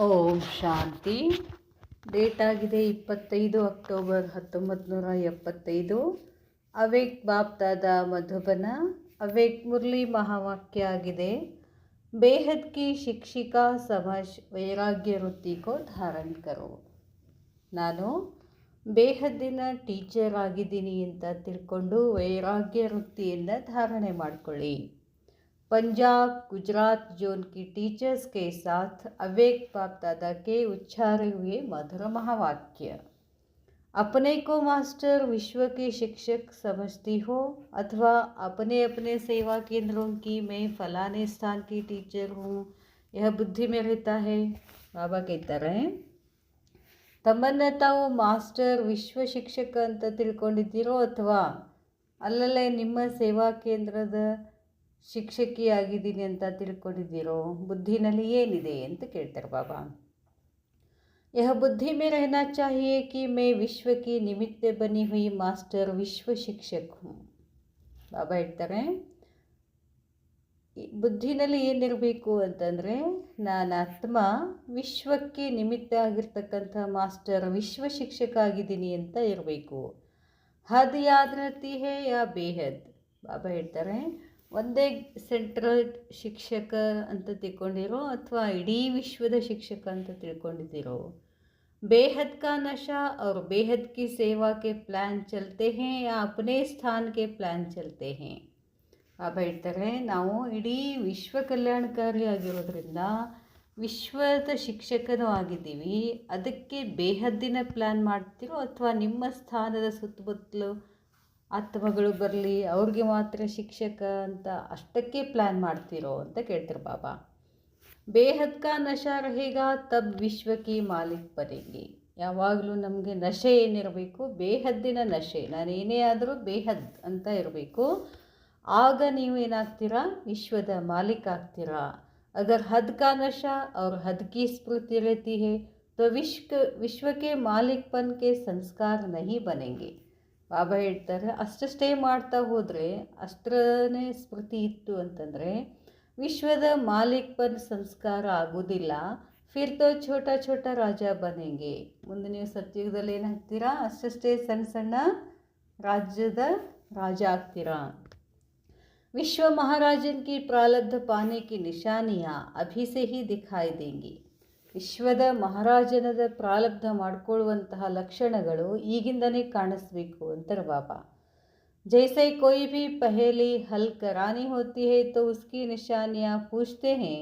ಓಂ ಶಾಂತಿ. Date ಆಗಿದೆ 25 October 1975. ಅವೇಕ್ ಬಾಪ್ದಾದ ಮಧುಬನ. ಅವೇಕ್ ಮುರಳಿ ಮಹಾವಾಕ್ಯ ಆಗಿದೆ, ಬೇಹದ್ ಕಿ ಶಿಕ್ಷಿಕಾ ಸಮಜ್ ವೈರಾಗ್ಯ ವೃತ್ತಿ ಕೋ ಧಾರಣ ಕರೋ. ನಾನು ಬೇಹದ್ದಿನ ಟೀಚರ್ ಆಗಿದ್ದೀನಿ ಅಂತ ತಿಳ್ಕೊಂಡು ವೈರಾಗ್ಯ ವೃತ್ತಿಯಿಂದ ಧಾರಣೆ ಮಾಡಿಕೊಳ್ಳಿ. पंजाब गुजरात जोन की टीचर्स के साथ अवेक बाप दादा के उच्चारे हुए मधुर महावाक्य. अपने को मास्टर विश्व के शिक्षक समझती हो अथवा अपने अपने सेवा केंद्रों की मैं फलाने स्थान की टीचर हूँ, यह बुद्धि में रहता है. बाबा कहते ತಮ್ಮನ್ನು ತಾವು ಮಾಸ್ಟರ್ ವಿಶ್ವ ಶಿಕ್ಷಕ ಅಂತ ತಿಳ್ಕೊಂಡಿದ್ದೀರೋ ಅಥವಾ ಅಲ್ಲಲ್ಲೇ ನಿಮ್ಮ ಸೇವಾ ಕೇಂದ್ರದ ಶಿಕ್ಷಕಿಯಾಗಿದ್ದೀನಿ ಅಂತ ತಿಳ್ಕೊಂಡಿದ್ದೀರೋ, ಬುದ್ಧಿನಲ್ಲಿ ಏನಿದೆ ಅಂತ ಕೇಳ್ತಾರೆ ಬಾಬಾ. यह बुद्धि में रहना चाहिए कि मैं विश्व की निमित्त बनी हुई मास्टर विश्व शिक्षक हूँ. ಬಾಬಾ ಹೇಳ್ತಾರೆ, ಬುದ್ಧಿನಲ್ಲಿ ಏನಿರಬೇಕು ಅಂತಂದರೆ, ನಾನು ಆತ್ಮ ವಿಶ್ವಕ್ಕೆ ನಿಮಿತ್ತ ಆಗಿರ್ತಕ್ಕಂಥ ಮಾಸ್ಟರ್ ವಿಶ್ವ ಶಿಕ್ಷಕ ಆಗಿದ್ದೀನಿ ಅಂತ ಇರಬೇಕು. ಹದ್ ಯಾದ್ ರಹತಿ ಹೈ ಯಾ ಬೇಹದ್. ಬಾಬಾ ಹೇಳ್ತಾರೆ, ಒಂದೇ ಸೆಂಟ್ರಲ್ ಶಿಕ್ಷಕ ಅಂತ ತಿಳ್ಕೊಂಡಿರೋ ಅಥವಾ ಇಡೀ ವಿಶ್ವದ ಶಿಕ್ಷಕ ಅಂತ ತಿಳ್ಕೊಂಡಿದ್ದೀರೋ. ಬೇಹದ್ ಕಾ ನಶಾ और बेहद की सेवा के प्लान चलते हैं या अपने स्थान के प्लान चलते हैं. ಬಾಬಾ ಹೇಳ್ತಾರೆ, ನಾವು ಇಡೀ ವಿಶ್ವ ಕಲ್ಯಾಣಕಾರಿ ಆಗಿರೋದ್ರಿಂದ ವಿಶ್ವದ ಶಿಕ್ಷಕನೂ ಆಗಿದ್ದೀವಿ. ಅದಕ್ಕೆ ಬೇಹದ್ದಿನ ಪ್ಲ್ಯಾನ್ ಮಾಡ್ತಿರೋ ಅಥವಾ ನಿಮ್ಮ ಸ್ಥಾನದ ಸುತ್ತಮುತ್ತಲು ಆತ್ಮಗಳು ಬರಲಿ, ಅವ್ರಿಗೆ ಮಾತ್ರ ಶಿಕ್ಷಕ ಅಂತ ಅಷ್ಟಕ್ಕೆ ಪ್ಲ್ಯಾನ್ ಮಾಡ್ತಿರೋ ಅಂತ ಕೇಳ್ತಾರೆ ಬಾಬಾ. ಬೇಹದ್ ಕಾ ನಶಾ ರಹೇಗಾ ತಬ್ ವಿಶ್ವಕಿ ಮಾಲಿಕ್ ಬನೇಂಗೆ. ಯಾವಾಗಲೂ ನಮಗೆ ನಶೆ ಏನಿರಬೇಕು, ಬೇಹದ್ದಿನ ನಶೆ. ನಾನೇನೇ ಆದರೂ ಬೇಹದ್ ಅಂತ ಇರಬೇಕು. ಆಗ ನೀವು ಏನಾಗ್ತೀರಾ, ವಿಶ್ವದ ಮಾಲೀಕ ಆಗ್ತೀರಾ. ಅಗರ್ ಹದ್ ಕಾ ನಶಾ और हद की स्फूर्ति रहती है तो विश्व के मालिकपन के संस्कार नहीं बनेंगे. ಬಾಬಾ ಹೇಳ್ತಾರೆ, ಅಷ್ಟೇ ಮಾಡ್ತಾ ಹೋದರೆ, ಅಷ್ಟನೇ ಸ್ಮೃತಿ ಇತ್ತು ಅಂತಂದರೆ ವಿಶ್ವದ ಮಾಲಿಕಪನ್ ಸಂಸ್ಕಾರ ಆಗೋದಿಲ್ಲ. ಫಿರ್ ತೋ ಛೋಟಾ ಛೋಟಾ ರಾಜ ಬನೆಂಗೆ. ಮುಂದೆ ನೀವು ಸತ್ಯುಗದಲ್ಲಿ ಏನಾಗ್ತೀರಾ, ಅಷ್ಟೇ ಸಣ್ಣ ಸಣ್ಣ ರಾಜ್ಯದ ರಾಜ ಆಗ್ತೀರಾ. विश्व महाराजन की प्रारब्ध पाने की निशानियाँ अभी से ही दिखाई देंगी. ವಿಶ್ವದ ಮಹಾರಾಜನದ ಪ್ರಾರಬ್ಧ ಮಾಡಿಕೊಳ್ಳುವಂತಹ ಲಕ್ಷಣಗಳು ಈಗಿಂದನೇ ಕಾಣಿಸ್ಬೇಕು ಅಂತಾರೆ ಬಾಬಾ. जैसे कोई भी पहेली हल करानी होती है तो उसकी निशानियाँ पूछते हैं,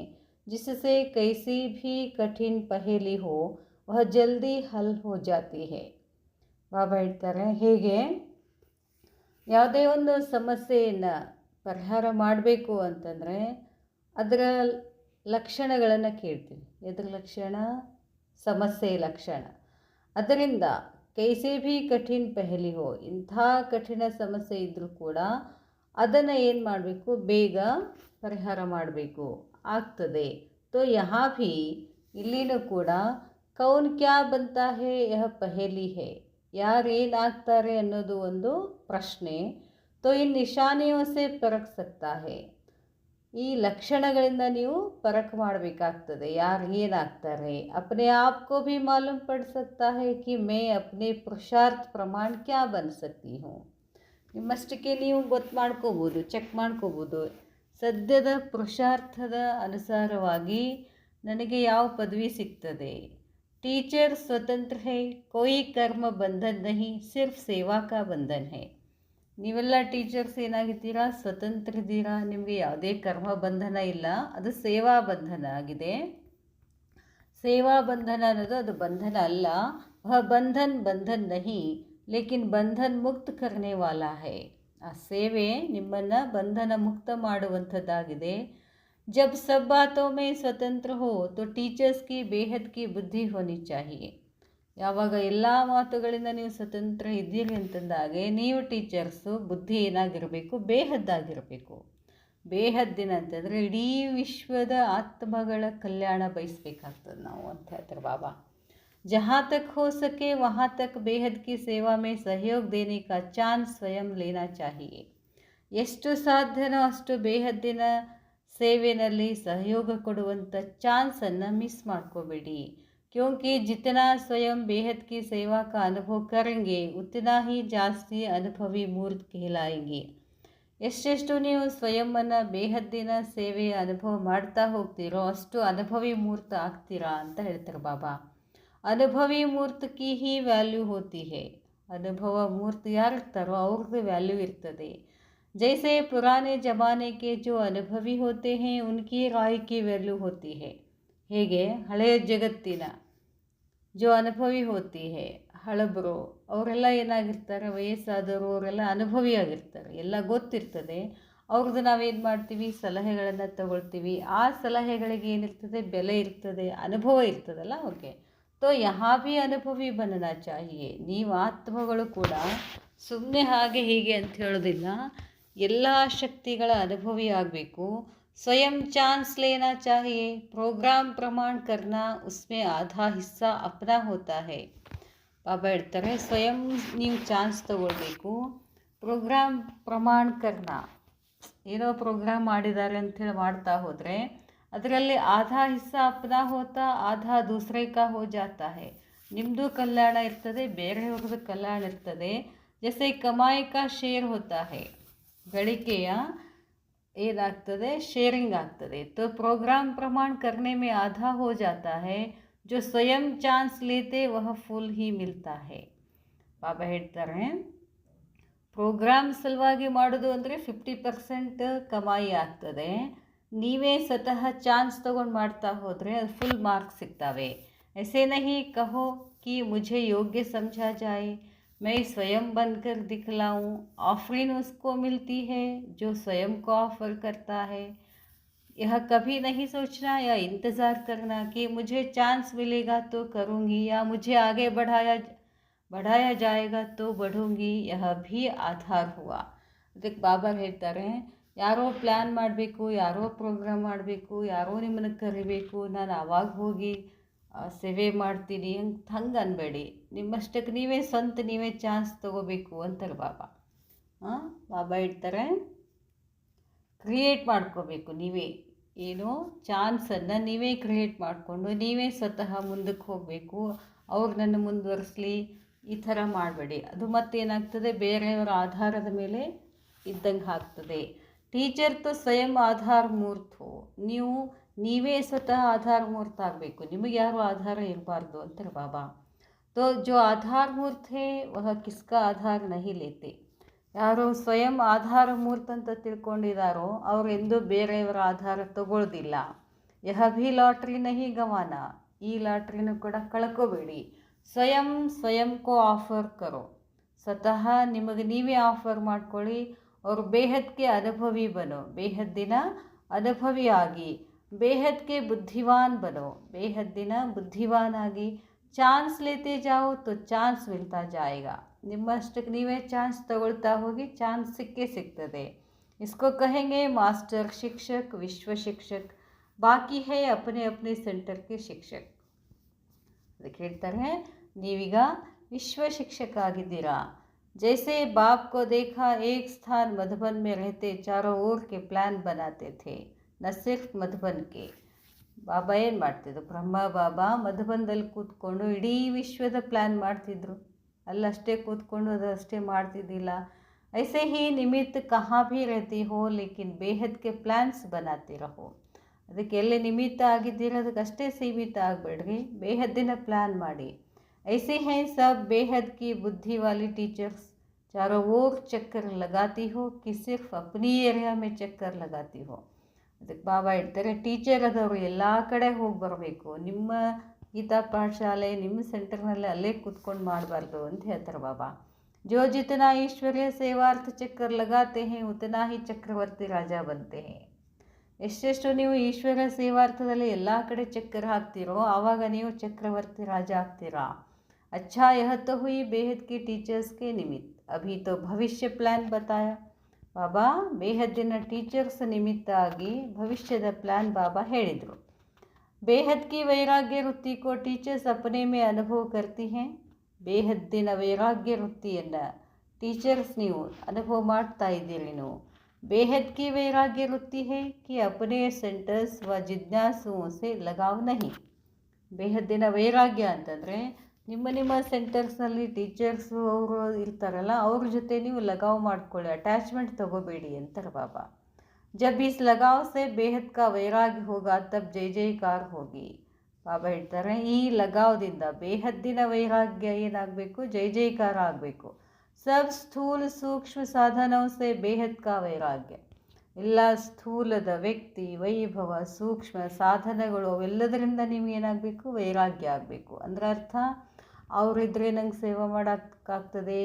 जिससे कैसी भी कठिन पहेली हो वह जल्दी हल हो जाती है. ಬಾಬಾ ಹೇಳ್ತಾರೆ, ಹೇಗೆ ಯಾವುದೇ ಒಂದು ಸಮಸ್ಯೆಯನ್ನು ಪರಿಹಾರ ಮಾಡಬೇಕು ಅಂತಂದರೆ ಅದರ ಲಕ್ಷಣಗಳನ್ನು ಕೇಳ್ತೀವಿ. ಎದ್ರ ಲಕ್ಷಣ? ಸಮಸ್ಯೆ ಲಕ್ಷಣ. ಅದರಿಂದ ಕೈಸೇ ಭೀ ಕಠಿಣ ಪಹಲಿ ಹೋ, ಇಂಥ ಕಠಿಣ ಸಮಸ್ಯೆ ಇದ್ದರೂ ಕೂಡ ಅದನ್ನು ಏನು ಮಾಡಬೇಕು, ಬೇಗ ಪರಿಹಾರ ಮಾಡಬೇಕು, ಆಗ್ತದೆ. ತೋ ಯಹಾ ಭೀ, ಇಲ್ಲಿನೂ ಕೂಡ ಕೌನ್ ಕ್ಯಾ ಬಂತಾ ಹೇ ಯಹ ಪಹೇಲಿ ಹೇ, ಯಾರು ಏನಾಗ್ತಾರೆ ಅನ್ನೋದು ಒಂದು ಪ್ರಶ್ನೆ. ತೋ ಇನ್ ನಿಶಾನಿಯೋ ಸೆ ಪರಖ್ ಸಕ್ತಾ ಹೇ, ಈ ಲಕ್ಷಣಗಳಿಂದ ನೀವು ಪರಖ್ ಮಾಡಬೇಕಾಗ್ತದೆ, ಯಾರು ಏನಾಗ್ತಾರೆ. ಅಪ್ನೆ ಆಪ್ ಕೋ ಭಿ ಮಾಲೂಮ್ ಪಡ್ ಸಕ್ತಾ ಹೇ ಕಿ ಮೇ ಅಪ್ನೆ ಪುರುಷಾರ್ಥ ಪ್ರಮಾಣ ಕ್ಯಾ ಬನ್ ಸಕ್ತಿ ಹೂँ. ನಿಮ್ಮಷ್ಟಕ್ಕೆ ನೀವು ಗೊತ್ತು ಮಾಡ್ಕೋಬೋದು, ಚೆಕ್ ಮಾಡ್ಕೋಬೋದು. ಸದ್ಯದ ಪುರುಷಾರ್ಥದ ಅನುಸಾರವಾಗಿ ನನಗೆ ಯಾವ ಪದವಿ ಸಿಗ್ತದೆ. ಟೀಚರ್ ಸ್ವತಂತ್ರ ಹೇ, ಕೋಯಿ ಕರ್ಮ ಬಂಧನ್ ನಹಿ, ಸಿರ್ಫ್ ಸೇವಾ ಕಾ ಬಂಧನ್ ಹೇ. ನೀವೆಲ್ಲ ಟೀಚರ್ಸ್ ಏನಾಗಿದ್ದೀರಾ, ಸ್ವತಂತ್ರ ಇದ್ದೀರಾ. ನಿಮಗೆ ಯಾವುದೇ ಕರ್ಮ ಬಂಧನ ಇಲ್ಲ, ಅದು ಸೇವಾ ಬಂಧನ ಆಗಿದೆ. ಸೇವಾ ಬಂಧನ ಅನ್ನೋದು ಅದು ಬಂಧನ ಅಲ್ಲ. ಬಂಧನ್ ಬಂಧನ್ ನಹಿ ಲೇಕಿನ್ ಬಂಧನ್ ಮುಕ್ತ ಕರ್ನೆ ವಾಲಾ ಹೇ. ಆ ಸೇವೆ ನಿಮ್ಮನ್ನು ಬಂಧನ ಮುಕ್ತ ಮಾಡುವಂಥದ್ದಾಗಿದೆ. ಜಬ್ ಸಬ್ ಬಾತೋ ಮೇ ಸ್ವತಂತ್ರ ಹೋ ತೋ ಟೀಚರ್ಸ್ ಕಿ ಬೇಹದ್ ಕಿ ಬುದ್ಧಿ ಹೋನಿ ಚಾಹಿಯೆ. ಯಾವಾಗ ಎಲ್ಲ ಮಾತುಗಳಿಂದ ನೀವು ಸ್ವತಂತ್ರ ಇದ್ದೀರಿ ಅಂತಂದಾಗೆ ನೀವು ಟೀಚರ್ಸು ಬುದ್ಧಿ ಏನಾಗಿರಬೇಕು, ಬೇಹದ್ದಾಗಿರಬೇಕು. ಬೇಹದ್ದಿನ ಅಂತಂದರೆ ಇಡೀ ವಿಶ್ವದ ಆತ್ಮಗಳ ಕಲ್ಯಾಣ ಬಯಸಬೇಕಾಗ್ತದೆ ನಾವು ಅಂತ ಹೇಳ್ತಾರೆ ಬಾಬಾ. ಜहाँ तक हो सके वहाँ तक बेहद की सेवा में सहयोग देने का चांस स्वयं लेना चाहिए. ಎಷ್ಟು ಸಾಧ್ಯನೋ ಅಷ್ಟು ಬೇಹದ್ದಿನ ಸೇವೆಯಲ್ಲಿ ಸಹಯೋಗ ಕೊಡುವಂಥ ಚಾನ್ಸನ್ನು ಮಿಸ್ ಮಾಡ್ಕೋಬೇಡಿ. क्योंकि जितना स्वयं बेहद की सेवा का अनुभव करेंगे उतना ही ಜಾಸ್ತಿ ಅನುಭವಿ ಮೂರ್ತ कहलाएंगे. ಎಷ್ಟೆಷ್ಟು ನೀವು ಸ್ವಯಂವನ್ನು ಬೇಹದ್ದಿನ ಸೇವೆಯ ಅನುಭವ ಮಾಡ್ತಾ ಹೋಗ್ತೀರೋ ಅಷ್ಟು ಅನುಭವಿ ಮೂರ್ತ ಆಗ್ತೀರಾ ಅಂತ ಹೇಳ್ತಾರೆ ಬಾಬಾ. ಅನುಭವಿ ಮೂರ್ತಕ್ಕೆ ಹಿ ವ್ಯಾಲ್ಯೂ ಹೋತಿ ಹೇ. ಅನುಭವ ಮೂರ್ತ ಯಾರಿರ್ತಾರೋ ಅವ್ರದ್ದು ವ್ಯಾಲ್ಯೂ ಇರ್ತದೆ. जैसे पुराने ज़माने के जो अनुभवी होते हैं उनकी राय की वैल्यू होती है. ಹೇಗೆ ಹಳೆಯ ಜಗತ್ತಿನ ಜೋ ಅನುಭವಿ ಹೋತಿ ಹೇ, ಹಳಬರು ಅವರೆಲ್ಲ ಏನಾಗಿರ್ತಾರೆ, ವಯಸ್ಸಾದವರು ಅವರೆಲ್ಲ ಅನುಭವಿ ಆಗಿರ್ತಾರೆ, ಎಲ್ಲ ಗೊತ್ತಿರ್ತದೆ ಅವ್ರದ್ದು. ನಾವೇನು ಮಾಡ್ತೀವಿ, ಸಲಹೆಗಳನ್ನು ತಗೊಳ್ತೀವಿ. ಆ ಸಲಹೆಗಳಿಗೆ ಏನಿರ್ತದೆ, ಬೆಲೆ ಇರ್ತದೆ, ಅನುಭವ ಇರ್ತದಲ್ಲ. ಓಕೆ, ತೋ ಯಹಾ ಭಿ ಅನುಭವಿ ಬನ್ನನಾ ಚಾಹಿಯೇ. ನೀವು ಆತ್ಮಗಳು ಕೂಡ ಸುಮ್ಮನೆ ಹಾಗೆ ಹೀಗೆ ಅಂತ ಹೇಳೋದಿಲ್ಲ, ಎಲ್ಲ ಶಕ್ತಿಗಳ ಅನುಭವಿ ಆಗಬೇಕು. स्वयं चांस लेना चाहिए. प्रोग्राम प्रमाण करना उसमें आधा हिस्सा अपना होता है. ಬಾಬಾ ಹೇಳ್ತಾರೆ, ಸ್ವಯಂ ನೀವು ಚಾನ್ಸ್ ತಗೊಳ್ಬೇಕು. ಪ್ರೋಗ್ರಾಮ್ ಪ್ರಮಾಣ ಕರ್ನ, ಏನೋ ಪ್ರೋಗ್ರಾಮ್ ಮಾಡಿದ್ದಾರೆ ಅಂಥೇಳಿ ಮಾಡ್ತಾ ಹೋದರೆ ಅದರಲ್ಲಿ ಆಧಾ ಹಿಸ್ಸಾ ಅಪ್ನಾ ಹೋತಾ ಆಧಾ ದೂಸರೆ ಕಾ ಹೋ ಜಾತಾ ಹೈ. ನಿಮ್ಮದು ಕಲ್ಯಾಣ ಇರ್ತದೆ, ಬೇರೆಯವ್ರದ್ದು ಕಲ್ಯಾಣ ಇರ್ತದೆ. ಜೈಸೆ ಕಮಾಯಿ ಕಾ ಶೇರ್ ಹೋತಾ ಹೈ, ಗಳಿಕೆಯ ಏನಾಗ್ತದೆ, ಶೇರಿಂಗ್ ಆಗ್ತದೆ. तो प्रोग्राम प्रमाण करने में आधा हो जाता है. जो स्वयं चांस लेते वह फुल ही मिलता है. ಬಾಬಾ ಹೇಳ್ತಾರೆ, ಪ್ರೋಗ್ರಾಮ್ ಸಲುವಾಗಿ ಮಾಡೋದು ಅಂದರೆ 50% ಕಮಾಯಿ ಆಗ್ತದೆ. ನೀವೇ ಸ್ವತಃ ಚಾನ್ಸ್ ತೊಗೊಂಡು ಮಾಡ್ತಾ ಹೋದರೆ ಅದು ಫುಲ್ ಮಾರ್ಕ್ಸ್ ಸಿಗ್ತವೆ. ऐसे नहीं कहो कि मुझे योग्य समझा जाए, मैं स्वयं बनकर दिखलाऊं. ऑफरिंग उसको मिलती है जो स्वयं को ऑफर करता है. यह कभी नहीं सोचना या इंतज़ार करना कि मुझे चांस मिलेगा तो करूँगी या मुझे आगे बढ़ाया जाएगा तो बढ़ूँगी. यह भी आधार हुआ. ಅದಕ್ಕೆ ಬಾಬಾ ಹೇಳ್ತಾರೆ, ಯಾರೋ ಪ್ಲ್ಯಾನ್ ಮಾಡಬೇಕು, ಯಾರೋ ಪ್ರೋಗ್ರಾಮ್ ಮಾಡಬೇಕು, ಯಾರೋ ನಿಮ್ಮನ್ನು ಕರಿಬೇಕು, ನಾನು ಆವಾಗ ಹೋಗಿ ಸೇವೆ ಮಾಡ್ತೀನಿ ಅಂತ ಹಂಗೆ ಅನ್ಬೇಡಿ. ನಿಮ್ಮಷ್ಟಕ್ಕೆ ನೀವೇ ಸ್ವಂತ ನೀವೇ ಚಾನ್ಸ್ ತೊಗೋಬೇಕು ಅಂತಾರೆ ಬಾಬಾ. ಬಾಬಾ ಹೇಳ್ತಾರೆ, ಕ್ರಿಯೇಟ್ ಮಾಡ್ಕೋಬೇಕು ನೀವೇ. ಏನೋ ಚಾನ್ಸನ್ನು ನೀವೇ ಕ್ರಿಯೇಟ್ ಮಾಡಿಕೊಂಡು ನೀವೇ ಸ್ವತಃ ಮುಂದಕ್ಕೆ ಹೋಗಬೇಕು. ಅವ್ರು ನನ್ನ ಮುಂದುವರಿಸಲಿ ಈ ಥರ ಮಾಡಬೇಡಿ. ಅದು ಮತ್ತೇನಾಗ್ತದೆ, ಬೇರೆಯವರ ಆಧಾರದ ಮೇಲೆ ಇದ್ದಂಗೆ ಆಗ್ತದೆ. ಟೀಚರ್ ತೋ ಸ್ವಯಂ ಆಧಾರ ಮೂರ್ತ ಹೋ. ನೀವೇ ಸ್ವತಃ ಆಧಾರ ಮೂರ್ತ ಆಗಬೇಕು, ನಿಮಗೆ ಯಾರು ಆಧಾರ ಇರಬಾರ್ದು ಅಂತಾರೆ ಬಾಬಾ. ತೋ ಜೋ ಆಧಾರ ಮೂರ್ತ ಹೇ ವಹ ಕಿಸ್ಕಾ ಆಧಾರ ನಹಿ ಲೇತೆ. ಯಾರು ಸ್ವಯಂ ಆಧಾರ ಮೂರ್ತ ಅಂತ ತಿಳ್ಕೊಂಡಿದ್ದಾರೋ ಅವರು ಎಂದೂ ಬೇರೆಯವರ ಆಧಾರ ತಗೊಳ್ಳೋದಿಲ್ಲ. ಯಹ ಭಿ ಲಾಟ್ರಿ ನಹಿ ಗವಾನ. ಈ ಲಾಟ್ರಿನೂ ಕೂಡ ಕಳ್ಕೋಬೇಡಿ. ಸ್ವಯಂ ಕೋ ಆಫರ್ ಕರೋ. ಸ್ವತಃ ನಿಮಗೆ ನೀವೇ ಆಫರ್ ಮಾಡ್ಕೊಳ್ಳಿ. ಅವರು ಬೇಹದ್ಗೆ ಅನುಭವಿ ಬನೋ, ಬೇಹದ್ದಿನ ಅನುಭವಿ ಆಗಿ. ಬೇಹದ್ ಕೆ ಬುದ್ಧಿವಾನ್ ಬನೋ, ಬೇಹದ್ದಿನ ಬುದ್ಧಿವಾನಾಗಿ. ಚಾನ್ಸ್ ಲೇತೆ ಜಾओ तो ಚಾನ್ಸ್ ಮಿಲ್ತಾ ಜಾएगा. ನಿಮ್ಮಷ್ಟಕ್ಕೆ ನೀವೇ ಚಾನ್ಸ್ ತಗೊಳ್ತಾ ಹೋಗಿ, ಚಾನ್ಸ್ ಸಿಕ್ಕೇ ಸಿಗ್ತದೆ. इसको कहेंगे मास्टर शिक्षक, विश्व शिक्षक. बाकी है अपने अपने सेंटर के शिक्षक. ಅದಕ್ಕೆ ಹೇಳ್ತಾರೆ, ನೀವೀಗ ವಿಶ್ವ ಶಿಕ್ಷಕ ಆಗಿದ್ದೀರಾ. जैसे बाप को देखा एक स्थान मधुबन में रहते चारों ओर के प्लान बनाते थे, न सिर्फ मधुबन के. ಬಾಬಾ ಏನು ಮಾಡ್ತಿದ್ರು, ಬ್ರಹ್ಮ ಬಾಬಾ ಮಧುಬನದಲ್ಲಿ ಕೂತ್ಕೊಂಡು ಇಡೀ ವಿಶ್ವದ ಪ್ಲ್ಯಾನ್ ಮಾಡ್ತಿದ್ರು. ಅಲ್ಲಷ್ಟೇ ಕೂತ್ಕೊಂಡು ಅದಷ್ಟೇ ಮಾಡ್ತಿದ್ದಿಲ್ಲ. ಐಸೆ ಹಿ ನಿಮಿತ್ತ ಕಹಾ ಭಿ रहती हो लेकिन बेहद के ಪ್ಲ್ಯಾನ್ಸ್ बनाते रहो. ಅದಕ್ಕೆ ಎಲ್ಲಿ ನಿಮಿತ್ತ ಆಗಿದ್ದಿರೋದಕ್ಕೆ ಅಷ್ಟೇ ಸೀಮಿತ ಆಗಬೇಡ್ರಿ, ಬೇಹದ್ದಿನ ಪ್ಲ್ಯಾನ್ ಮಾಡಿ. ऐसे हैं सब बेहद की बुद्धि वाली टीचर्स. चारों ओर चक्कर लगाती हो कि सिर्फ अपनी एरिया में चक्कर लगाती हो. ಅದಕ್ಕೆ ಬಾಬಾ ಹೇಳ್ತಾರೆ, ಟೀಚರ್ ಅದವರು ಎಲ್ಲ ಕಡೆ ಹೋಗಿ ಬರಬೇಕು. ನಿಮ್ಮ ಗೀತಾ ಪಾಠಶಾಲೆ ನಿಮ್ಮ ಸೆಂಟರ್ನಲ್ಲಿ ಅಲ್ಲೇ ಕೂತ್ಕೊಂಡು ಮಾಡಬಾರ್ದು ಅಂತ ಹೇಳ್ತಾರೆ ಬಾಬಾ. जो जितना ईश्वरीय सेवार्थ चक्कर लगाते हैं उतना ही चक्रवर्ती राजा बनते हैं. ಎಷ್ಟೆಷ್ಟು ನೀವು ಈಶ್ವರ ಸೇವಾರ್ಥದಲ್ಲಿ ಎಲ್ಲ ಕಡೆ ಚಕ್ಕರ್ ಹಾಕ್ತಿರೋ ಆವಾಗ ನೀವು ಚಕ್ರವರ್ತಿ ರಾಜ ಆಗ್ತೀರಾ. अच्छा यह तो हुई बेहद की टीचर्स के निमित्त. अभी तो भविष्य प्लान बताया. ಬಾಬಾ ಬೇಹದ್ದಿನ ಟೀಚರ್ಸ್ ನಿಮಿತ್ತ ಆಗಿ ಭವಿಷ್ಯದ ಪ್ಲ್ಯಾನ್ ಬಾಬಾ ಹೇಳಿದರು. ಬೇಹದ್ ಕಿ ವೈರಾಗ್ಯ ವೃತ್ತಿ ಕೋ ಟೀಚರ್ಸ್ ಅಪನೆ ಮೇ ಅನುಭವ ಕರ್ತಿ ಹೇ. ಬೇಹದ್ದಿನ ವೈರಾಗ್ಯ ವೃತ್ತಿಯನ್ನು ಟೀಚರ್ಸ್ ನೀವು ಅನುಭವ ಮಾಡ್ತಾ ಇದ್ದೀರಿ. ನೀವು बेहद की वैराग्य वृत्ति है कि अपने सेंटर्स व जिज्ञाಸುओं से लगाव नहीं. ಬೇಹದ್ದಿನ ವೈರಾಗ್ಯ ಅಂತಂದರೆ ನಿಮ್ಮ ಸೆಂಟರ್ಸ್ನಲ್ಲಿ ಟೀಚರ್ಸು ಅವರು ಇರ್ತಾರಲ್ಲ, ಅವ್ರ ಜೊತೆ ನೀವು ಲಗಾವ್ ಮಾಡ್ಕೊಳ್ಳಿ, ಅಟ್ಯಾಚ್ಮೆಂಟ್ ತಗೋಬೇಡಿ ಅಂತಾರೆ ಬಾಬಾ. ಜಬ್ ಇಸ್ ಲಗಾವ್ ಸೆ ಬೇಹದ್ ಕಾ ವೈರಾಗ್ಯ ಹೋಗ ತಬ್ ಜೈ ಜೈಕಾರ ಹೋಗಿ. ಬಾಬಾ ಹೇಳ್ತಾರೆ, ಈ ಲಗಾವದಿಂದ ಬೇಹದ್ದಿನ ವೈರಾಗ್ಯ ಏನಾಗಬೇಕು, ಜೈ ಜೈಕಾರ ಆಗಬೇಕು. ಸಬ್ ಸ್ಥೂಲ ಸೂಕ್ಷ್ಮ ಸಾಧನವು ಸೆ ಬೇಹದ್ ಕಾ ವೈರಾಗ್ಯ. ಎಲ್ಲ ಸ್ಥೂಲದ ವ್ಯಕ್ತಿ ವೈಭವ ಸೂಕ್ಷ್ಮ ಸಾಧನಗಳು ಅವೆಲ್ಲದರಿಂದ ನಿಮ್ಗೆ ಏನಾಗಬೇಕು, ವೈರಾಗ್ಯ ಆಗಬೇಕು. ಅಂದ್ರೆ ಅರ್ಥ, ಅವರಿದ್ರೆ ನಂಗೆ ಸೇವೆ ಮಾಡೋಕ್ಕಾಗ್ತದೆ,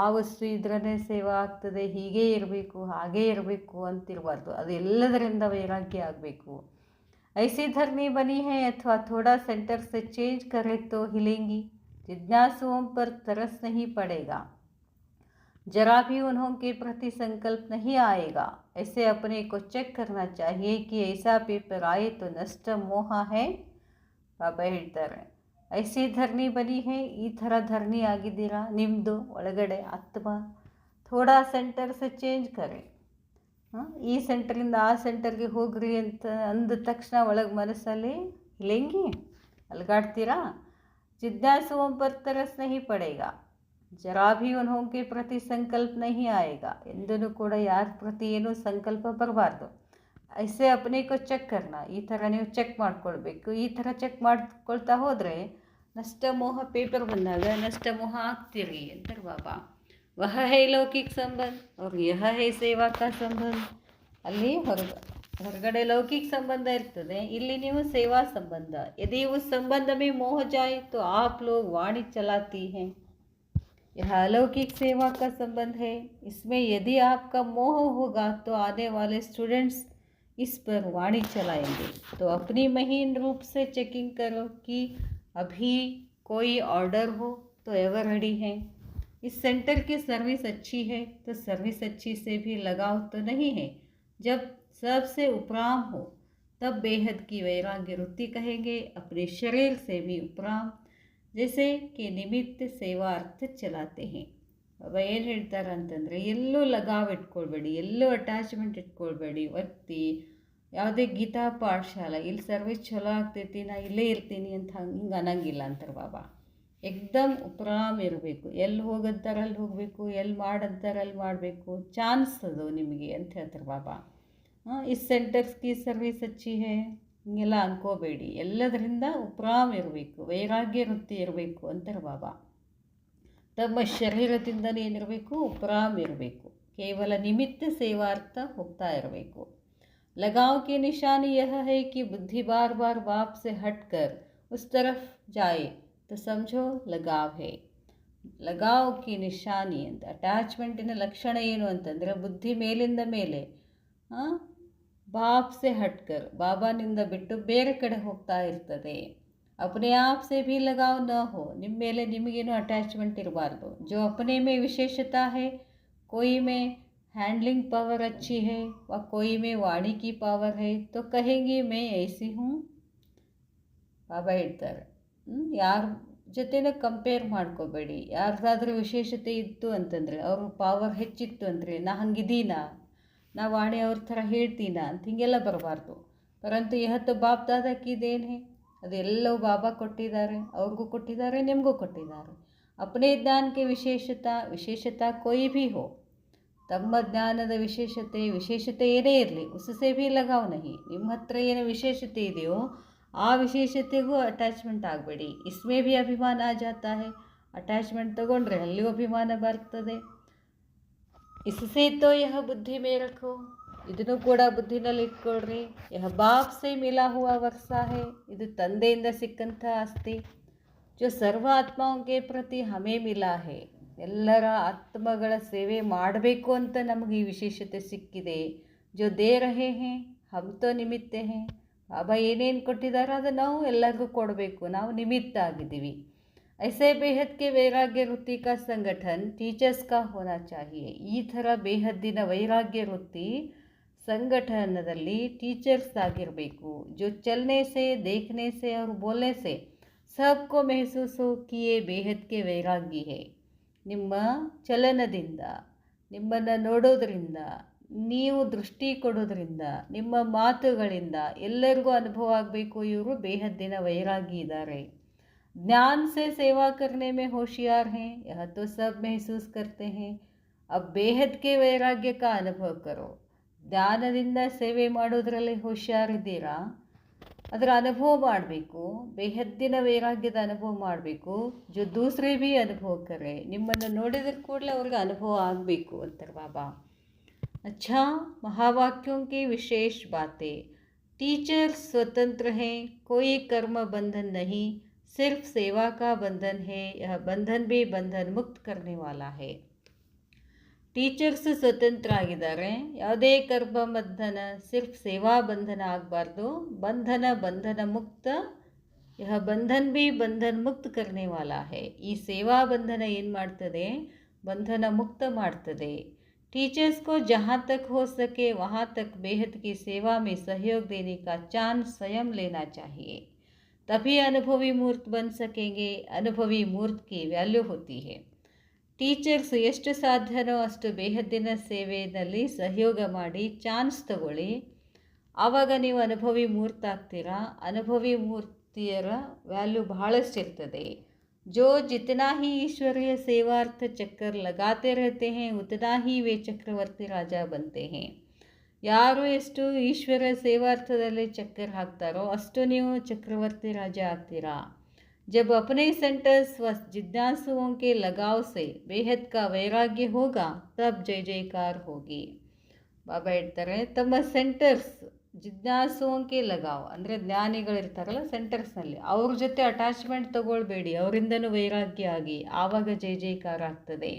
ಆ ವಸ್ತು ಇದ್ರೇ ಸೇವೆ ಆಗ್ತದೆ, ಹೀಗೇ ಇರಬೇಕು ಹಾಗೇ ಇರಬೇಕು ಅಂತಿರಬಾರ್ದು. ಅದು ಎಲ್ಲದರಿಂದ ವೈರಾಗ್ಯ ಆಗಬೇಕು. ऐसी धरनी बनी है अथवा थोड़ा सेंटर से चेंज करे तो हिलेंगी. जिज्ञासुओं पर तरस नहीं पड़ेगा, जरा भी उन्हों के प्रति संकल्प नहीं आएगा. ऐसे अपने को चेक करना चाहिए कि ऐसा पेपर आए तो नष्ट मोह है. ಬಾಬಾ ಹೇಳ್ತಾರೆ, ಐಸಿ ಧರ್ನಿ ಬನಿ ಹೇ, ಈ ಥರ ಧರ್ನಿ ಆಗಿದ್ದೀರಾ, ನಿಮ್ಮದು ಒಳಗಡೆ ಆತ್ಮ ಥೋಡಾ ಸೆಂಟರ್ ಸೆ ಚೇಂಜ್ ಕರೆ. ಈ ಸೆಂಟರಿಂದ ಆ ಸೆಂಟರ್ಗೆ ಹೋಗ್ರಿ ಅಂತ ಅಂದ ತಕ್ಷಣ ಒಳಗೆ ಮನಸ್ಸಲ್ಲಿ ಇಲ್ಲಂಗಿ ಅಲ್ಗಾಡ್ತೀರಾ. ಜಿಜ್ಞಾಸುओं पर तरस नहीं पड़ेगा, जरा भी उन्होंने प्रति संकल्प नहीं आएगा. ಎಂದೂ ಕೂಡ ಯಾರ ಪ್ರತಿ ಏನೂ ಸಂಕಲ್ಪ ಬರಬಾರ್ದು. ಐಸೆ ಅಪ್ನೆ ಕೋ ಚೆಕ್ ಕರ್ನಾ, ಈ ಥರ ನೀವು ಚೆಕ್ ಮಾಡ್ಕೊಳ್ಬೇಕು. ಈ ಥರ ಚೆಕ್ ಮಾಡ್ಕೊಳ್ತಾ ಹೋದರೆ ನಷ್ಟ ಮೋಹ ಪೇಪರ್ ಬಂದಾಗ ನಷ್ಟ ಮೋಹ ಆಗ್ತೀರಿ ಅಂತಾರೆ ಬಾಬಾ. ವಹ ಹೈ ಲೌಕಿಕ ಸಂಬಂಧ ಅವ್ರ ಯಹ ಹೈ ಸೇವಾ ಕಾ ಸಂಬಂಧ. ಅಲ್ಲಿ ಹೊರಗಡೆ ಲೌಕಿಕ ಸಂಬಂಧ ಇರ್ತದೆ, ಇಲ್ಲಿ ನೀವು ಸೇವಾ ಸಂಬಂಧ. यदि उस संबंध में मोह जाए तो आप लोग वाणी चलाती हैं. यह अलौकिक सेवा का संबंध है. इसमें यदि आपका मोह होगा तो आने वाले स्टूडेंट्स इस पर वाणी चलाएंगे. तो अपनी महीन रूप से चेकिंग करो कि अभी कोई ऑर्डर हो तो एवर रेडी है. इस सेंटर की सर्विस अच्छी है तो सर्विस अच्छी से भी लगाव तो नहीं है. जब सबसे उपराम हो तब बेहद की वैराग्य वृत्ति कहेंगे. अपने शरीर से भी उपराम, जैसे कि निमित्त सेवार्थ चलाते हैं. ಬಾಬಾ ಏನು ಹೇಳ್ತಾರೆ ಅಂತಂದರೆ, ಎಲ್ಲೂ ಲಗಾವ್ ಇಟ್ಕೊಳ್ಬೇಡಿ, ಎಲ್ಲೂ ಅಟ್ಯಾಚ್ಮೆಂಟ್ ಇಟ್ಕೊಳ್ಬೇಡಿ. ವ್ಯಕ್ತಿ ಯಾವುದೇ ಗೀತಾ ಪಾಠಶಾಲೆ ಇಲ್ಲಿ ಸರ್ವಿಸ್ ಚಲೋ ಆಗ್ತೈತಿ, ನಾ ಇಲ್ಲೇ ಇರ್ತೀನಿ ಅಂತ ಹಿಂಗೆ ಅನ್ನಂಗಿಲ್ಲ ಅಂತಾರೆ ಬಾಬಾ. ಎಕ್ದಮ್ ಉಪರಾಮ್ ಇರಬೇಕು. ಎಲ್ಲಿ ಹೋಗಂತಾರೆ ಅಲ್ಲಿ ಹೋಗಬೇಕು, ಎಲ್ಲಿ ಮಾಡಂತಾರೆ ಅಲ್ಲಿ ಮಾಡಬೇಕು. ಚಾನ್ಸ್ ಅದು ನಿಮಗೆ ಅಂತ ಹೇಳ್ತಾರೆ ಬಾಬಾ. ಇಸ್ ಸೆಂಟರ್ಸ್ ಕಿ ಸರ್ವಿಸ್ ಅಚ್ಚಿ ಹೇ, ಹಿಂಗೆಲ್ಲ ಅನ್ಕೋಬೇಡಿ. ಎಲ್ಲದರಿಂದ ಉಪರಾಮ್ ಇರಬೇಕು, ವೈರಾಗ್ಯ ವೃತ್ತಿ ಇರಬೇಕು ಅಂತಾರೆ ಬಾಬಾ. ತಮ್ಮ ಶರೀರದಿಂದಲೇ ಏನಿರಬೇಕು, ಉಪರಾಮ್ ಇರಬೇಕು. ಕೇವಲ ನಿಮಿತ್ತ ಸೇವಾರ್ಥ ಹೋಗ್ತಾ ಇರಬೇಕು. लगाव की निशानी यह है कि बुद्धि बार बार बाप से हटकर उस तरफ जाए तो समझो लगाव है. लगाव की निशानी ಅಂತ ಅಟ್ಯಾಚ್ಮೆಂಟಿನ ಲಕ್ಷಣ ಏನು ಅಂತಂದರೆ, ಬುದ್ಧಿ ಮೇಲಿಂದ ಮೇಲೆ ಬಾಪ್ ಸೆ ಹಟ್ಕರ್, ಬಾಬಾನಿಂದ ಬಿಟ್ಟು ಬೇರೆ ಕಡೆ ಹೋಗ್ತಾ ಇರ್ತದೆ. अपने आप से भी लगाव न हो, ನಿಮ್ಮ ಮೇಲೆ ನಿಮಗೇನು ಅಟ್ಯಾಚ್ಮೆಂಟ್ ಇರಬಾರ್ದು. जो अपने में विशेषता है, कोई में हैंडलिंग पावर अच्छी है व कोई में वाणी की पावर है तो कहेंगे मैं ऐसी हूँ. ಬಾಬಾ ಹೇಳ್ತಾರೆ, ಯಾರ ಜೊತೆನೂ ಕಂಪೇರ್ ಮಾಡ್ಕೋಬೇಡಿ. ಯಾರ್ದಾದ್ರೂ ವಿಶೇಷತೆ ಇತ್ತು ಅಂತಂದರೆ, ಅವ್ರ ಪಾವರ್ ಹೆಚ್ಚಿತ್ತು ಅಂದರೆ, ನಾ ಹಂಗಿದ್ದೀನಾ, ನಾ ವಾಣಿ ಅವ್ರ ಥರ ಹೇಳ್ತೀನಾ ಅಂತ ಹಿಂಗೆಲ್ಲ ಬರಬಾರ್ದು. ಪರಂತು ಯಹತ್ತು ಬಾಪ್ ದಾದಾ ಕಿದೇನು ಹೇ, ಅದೆಲ್ಲವೂ ಬಾಬಾ ಕೊಟ್ಟಿದ್ದಾರೆ, ಅವ್ರಿಗೂ ಕೊಟ್ಟಿದ್ದಾರೆ, ನಿಮಗೂ ಕೊಟ್ಟಿದ್ದಾರೆ. ಅಪನೇ ಜ್ಞಾನಕ್ಕೆ ವಿಶೇಷತಾ ಕೊಯ್ ಭಿ ಹೋ, ತಮ್ಮ ಜ್ಞಾನದ ವಿಶೇಷತೆ ಏನೇ ಇರಲಿ, ಉಸಸೇ ಭೀ ಲಗಾವ್ ನಹಿ. ನಿಮ್ಮ ಹತ್ರ ಏನು ವಿಶೇಷತೆ ಇದೆಯೋ ಆ ವಿಶೇಷತೆಗೂ ಅಟ್ಯಾಚ್ಮೆಂಟ್ ಆಗಬೇಡಿ. ಇಸ್ಮೇ ಭೀ ಅಭಿಮಾನ ಆ ಜಾತಾ ಹೇ, ಅಟ್ಯಾಚ್ಮೆಂಟ್ ತಗೊಂಡ್ರೆ ಅಲ್ಲಿಯೂ ಅಭಿಮಾನ ಬರ್ತದೆ. ಇಸ್ಸೇ ತೋ ಯಹ ಬುದ್ಧಿ ಮೇ ರಖೋ, ಇದನ್ನು ಕೂಡ ಬುದ್ಧಿನಲ್ಲಿ ಇಟ್ಕೊಳ್ರಿ. ಯಹ ಬಾಪ್ ಸೇ ಮಿಲಾ ಹುವಾ ವರ್ಸಾ ಹೇ, ಇದು ತಂದೆಯಿಂದ ಸಿಕ್ಕಂಥ ಆಸ್ತಿ. ಜೋ ಸರ್ವ ಆತ್ಮಾಂಗೆ ಪ್ರತಿ ಹಮೇ ಮಿಲಾ ಹೇ, ಎಲ್ಲರ ಆತ್ಮಗಳ ಸೇವೆ ಮಾಡಬೇಕು ಅಂತ ನಮಗೆ ಈ ವಿಶೇಷತೆ ಸಿಕ್ಕಿದೆ. ಜೋ ದೇ ರಹೇ ಹೇ ಹಮ್ ತೋ ನಿಮಿತ್ತ ಹೇ, ಬಾಬಾ ಏನೇನು ಕೊಟ್ಟಿದ್ದಾರೆ ಅದು ನಾವು ಎಲ್ಲರಿಗೂ ಕೊಡಬೇಕು, ನಾವು ನಿಮಿತ್ತ ಆಗಿದ್ದೀವಿ. ಐಸೆ ಬೇಹದ್ ಕೆ ವೈರಾಗ್ಯ ವೃತ್ತಿ ಕಾ ಸಂಗಠನ್ ಟೀಚರ್ಸ್ ಕಾ ಹೋನಾ ಚಾಹಿಯೆ. ಈ ಥರ ಬೇಹದ್ದಿನ ವೈರಾಗ್ಯ ವೃತ್ತಿ ಸಂಗಠನದಲ್ಲಿ ಟೀಚರ್ಸ್ ಆಗಿರಬೇಕು. ಜೋ ಚಲನೆ ಸೆ ದೇಖನೆ ಸೆ ಅವ್ರು ಬೋಲ್ನೆ ಸೆ ಸಬ್ಕೋ ಮೆಹಸೂಸ್ ಹೋ ಕಿ ಯೇ ಬೇಹದ್ ಕೆ ವೈರಾಗ್ಯ ಹೇ. ನಿಮ್ಮ ಚಲನದಿಂದ, ನಿಮ್ಮನ್ನು ನೋಡೋದರಿಂದ, ನೀವು ದೃಷ್ಟಿ ಕೊಡೋದ್ರಿಂದ, ನಿಮ್ಮ ಮಾತುಗಳಿಂದ ಎಲ್ಲರಿಗೂ ಅನುಭವ ಆಗಬೇಕು ಇವರು ಬೇಹದ್ದಿನ ವೈರಾಗಿ ಇದ್ದಾರೆ. ज्ञान से सेवा करने में होशियार हैं, यह तो सब महसूस करते हैं. अब बेहद के वैराग्य का अनुभव करो. ಜ್ಞಾನದಿಂದ ಸೇವೆ ಮಾಡೋದ್ರಲ್ಲಿ ಹುಷಾರಿದ್ದೀರಾ, ಅದರ ಅನುಭವ ಮಾಡಬೇಕು. ಬೇಹದ್ದಿನ ವೈರಾಗ್ಯದ ಅನುಭವ ಮಾಡಬೇಕು. ಜೊ ದೂಸರೇ ಭೀ ಅನುಭವ ಕರೆ, ನಿಮ್ಮನ್ನು ನೋಡಿದ ಕೂಡಲೇ ಅವ್ರಿಗೆ ಅನುಭವ ಆಗಬೇಕು ಅಂತಾರೆ ಬಾಬಾ. अच्छा, महावाक्यों की विशेष बातें. टीचर स्वतंत्र हैं, कोई कर्म बंधन नहीं, सिर्फ सेवा का बंधन है. यह बंधन भी बंधन मुक्त करने वाला है. ಟೀಚರ್ಸ್ ಸ್ವತಂತ್ರ ಆಗಿದ್ದಾರೆ, ಯಾವುದೇ ಕರ್ಮ ಬಂಧನ, ಸಿರ್ಫ್ ಸೇವಾ ಬಂಧನ ಆಗಬಾರ್ದು. ಬಂಧನ ಮುಕ್ತ, ಯಹ ಬಂಧನ್ ಭೀ ಬಂಧನ್ ಮುಕ್ತ ಕರ್ನೆ ವಾಲಾ ಹೈ. ಈ ಸೇವಾ ಬಂಧನ ಏನು ಮಾಡ್ತದೆ, ಬಂಧನ ಮುಕ್ತ ಮಾಡ್ತದೆ. टीचर्स को जहाँ तक हो सके वहाँ तक बेहद की सेवा में सहयोग देने का चांस स्वयं लेना चाहिए. तभी अनुभवी मूर्त बन सकेंगे. अनुभवी मूर्त की वैल्यू होती है. ಟೀಚರ್ಸ್ ಎಷ್ಟು ಸಾಧ್ಯನೋ ಅಷ್ಟು ಬೇಹದ್ದಿನ ಸೇವೆಯಲ್ಲಿ ಸಹಯೋಗ ಮಾಡಿ ಚಾನ್ಸ್ ತಗೊಳ್ಳಿ. ಆವಾಗ ನೀವು ಅನುಭವಿ ಮೂರ್ತ ಆಗ್ತೀರಾ. ಅನುಭವಿ ಮೂರ್ತಿಯರ ವ್ಯಾಲ್ಯೂ ಬಹಳಷ್ಟು ಇರ್ತದೆ. जो जितना ही ईश्वरीय सेवार्थ चक्कर लगाते रहते हैं उतना ही वे चक्रवर्ती राजा बनते हैं. ಯಾರು ಎಷ್ಟು ಈಶ್ವರ ಸೇವಾರ್ಥದಲ್ಲಿ ಚಕ್ಕರ್ ಹಾಕ್ತಾರೋ ಅಷ್ಟು ನೀವು ಚಕ್ರವರ್ತಿ ರಾಜ ಆಗ್ತೀರಾ. जब अपने सेंटर्स व जिज्ञासुओं के लगाव से बेहद का वैराग्य होगा तब जय जयकार होगी. ಬಾಬಾ ಹೇಳ್ತಾರೆ, ತಮ್ಮ ಸೆಂಟರ್ಸ್ ಜಿಜ್ಞಾಸುವಂಕೆ ಲಗಾವ್ ಅಂದರೆ ಜ್ಞಾನಿಗಳಿರ್ತಾರಲ್ಲ ಸೆಂಟರ್ಸ್ನಲ್ಲಿ, ಅವ್ರ ಜೊತೆ ಅಟ್ಯಾಚ್ಮೆಂಟ್ ತಗೊಳ್ಬೇಡಿ, ಅವರಿಂದನೂ ವೈರಾಗ್ಯ ಆಗಿ ಆವಾಗ ಜೈ ಜೈಕಾರ ಆಗ್ತದೆ.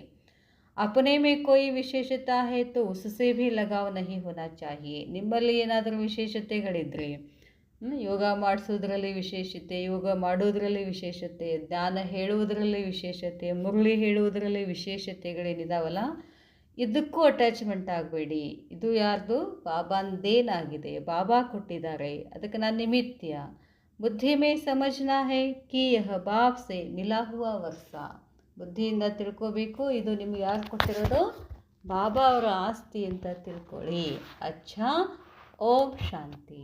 अपने में कोई विशेषता है तो उससे भी लगाव नहीं होना चाहिए. ನಿಮ್ಮಲ್ಲಿ ಏನಾದರೂ ವಿಶೇಷತೆಗಳಿದ್ದರೆ, ಯೋಗ ಮಾಡಿಸೋದ್ರಲ್ಲಿ ವಿಶೇಷತೆ, ಯೋಗ ಮಾಡೋದ್ರಲ್ಲಿ ವಿಶೇಷತೆ, ಜ್ಞಾನ ಹೇಳುವುದರಲ್ಲಿ ವಿಶೇಷತೆ, ಮುರಳಿ ಹೇಳುವುದರಲ್ಲಿ ವಿಶೇಷತೆಗಳೇನಿದಾವಲ್ಲ, ಇದಕ್ಕೂ ಅಟ್ಯಾಚ್ಮೆಂಟ್ ಆಗಬೇಡಿ. ಇದು ಯಾರ್ದು, ಬಾಬಾಂದೇನಾಗಿದೆ, ಬಾಬಾ ಕೊಟ್ಟಿದ್ದಾರೆ, ಅದಕ್ಕೆ ನಾನು ನಿಮಿತ್ಯ. ಬುದ್ಧಿ ಮೇ ಸಮಜ್ನಾ ಹೈ ಕಿ ಯಹ ಬಾಪ್ ಸೆ ಮಿಲಾ ಹುವಾ ವರ್ಸ. ಬುದ್ಧಿಯಿಂದ ತಿಳ್ಕೋಬೇಕು, ಇದು ನಿಮ್ಗೆ ಯಾರು ಕೊಟ್ಟಿರೋದು, ಬಾಬಾ ಅವರ ಆಸ್ತಿ ಅಂತ ತಿಳ್ಕೊಳ್ಳಿ. ಅಚ್ಚಾ, ಓಂ ಶಾಂತಿ.